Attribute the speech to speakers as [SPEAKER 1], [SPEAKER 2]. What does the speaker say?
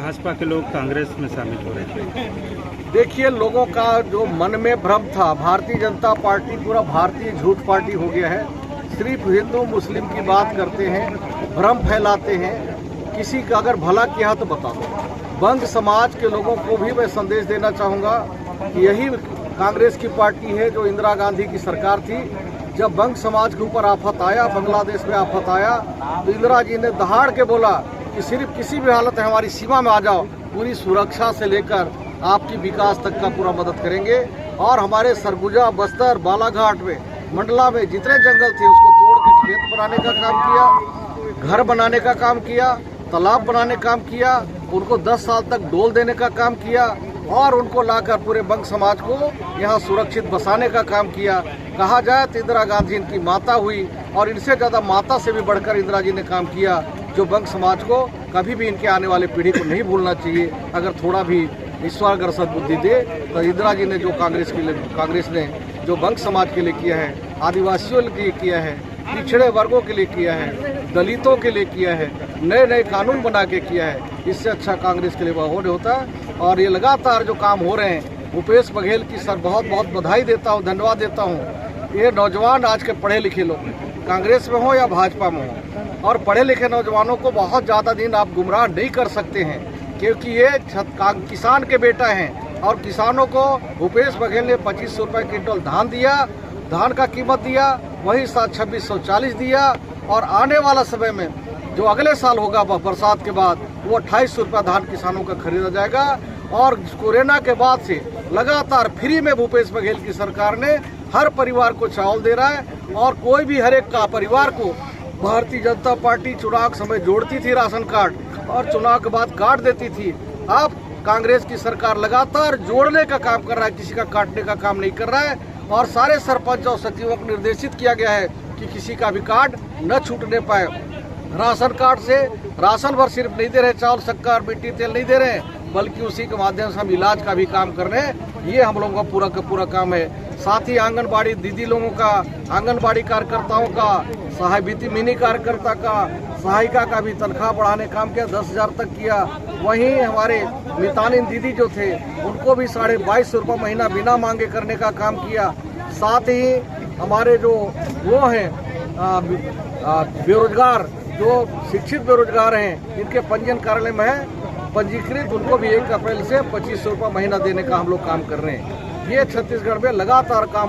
[SPEAKER 1] भाजपा के लोग कांग्रेस में शामिल हो रहे थे।
[SPEAKER 2] देखिए, लोगों का जो मन में भ्रम था, भारतीय जनता पार्टी पूरा भारतीय झूठ पार्टी हो गया है। सिर्फ हिंदू मुस्लिम की बात करते हैं, भ्रम फैलाते हैं। किसी का अगर भला किया तो बता दो। बंग समाज के लोगों को भी मैं संदेश देना चाहूँगा कि यही कांग्रेस की पार्टी है जो इंदिरा गांधी की सरकार थी। जब बंग समाज के ऊपर आफत आया, बांग्लादेश में आफत आया, तो इंदिरा जी ने दहाड़ के बोला कि सिर्फ किसी भी हालत में हमारी सीमा में आ जाओ, पूरी सुरक्षा से लेकर आपकी विकास तक का पूरा मदद करेंगे। और हमारे सरगुजा, बस्तर, बालाघाट में, मंडला में जितने जंगल थे उसको तोड़ के खेत बनाने का काम किया, घर बनाने का काम किया, तालाब बनाने का काम किया, उनको 10 साल तक डोल देने का काम किया और उनको लाकर पूरे बंग समाज को यहाँ सुरक्षित बसाने का काम किया। कहा जाए तो इंदिरा गांधी इनकी माता हुई और इनसे ज़्यादा माता से भी बढ़कर इंदिरा जी ने काम किया, जो बंग समाज को कभी भी इनके आने वाले पीढ़ी को नहीं भूलना चाहिए। अगर थोड़ा भी ईश्वर अगर सद्बुद्धि दे तो इंदिरा जी ने जो कांग्रेस ने जो बंग समाज के लिए किया है, आदिवासियों के लिए किया है, पिछड़े वर्गों के लिए किया है, दलितों के लिए किया है, नए नए कानून बना के किया है, इससे अच्छा कांग्रेस के लिए वह नहीं होता। और ये लगातार जो काम हो रहे हैं, भूपेश बघेल की सर बहुत बहुत बधाई देता हूँ, धन्यवाद देता हूँ। ये नौजवान आज के पढ़े लिखे लोग, कांग्रेस में हो या भाजपा में हो, और पढ़े लिखे नौजवानों को बहुत ज़्यादा दिन आप गुमराह नहीं कर सकते हैं, क्योंकि ये किसान के बेटा हैं। और किसानों को भूपेश बघेल ने 2500 रुपये क्विंटल धान दिया, धान का कीमत दिया, वही 2640 दिया। और आने वाला समय में जो अगले साल होगा बरसात के बाद, वो 2800 रुपये धान किसानों का खरीदा जाएगा। और कोरोना के बाद से लगातार फ्री में भूपेश बघेल की सरकार ने हर परिवार को चावल दे रहा है। और कोई भी हर एक का परिवार को भारतीय जनता पार्टी चुनाव के समय जोड़ती थी राशन कार्ड, और चुनाव के बाद काट देती थी। अब कांग्रेस की सरकार लगातार जोड़ने का काम कर रहा है, किसी का काटने का काम नहीं कर रहा है। और सारे सरपंच और सचिवों को निर्देशित किया गया है कि किसी का भी कार्ड न छूटने पाए। राशन कार्ड से राशन भर सिर्फ नहीं दे रहे, चावल, शक्कर, मिट्टी, तेल नहीं दे रहे, बल्कि उसी के माध्यम से हम इलाज का भी काम कर रहे हैं। ये हम लोगों का पूरा काम है। साथ ही आंगनबाड़ी दीदी लोगों का, आंगनबाड़ी कार्यकर्ताओं का, सहायता मिनी कार्यकर्ता का, सहायिका का भी तनख्वाह बढ़ाने काम किया, 10,000 तक किया। वहीं हमारे मितानिन दीदी जो थे उनको भी 2250 रुपये महीना बिना मांगे करने का काम किया। साथ ही हमारे जो वो हैं बेरोजगार, जो शिक्षित बेरोजगार हैं, इनके पंजीयन कार्यालय में है पंजीकृत, उनको भी 1 अप्रैल से 2500 रुपये महीना देने का हम लोग काम कर रहे हैं। ये छत्तीसगढ़ में लगातार काम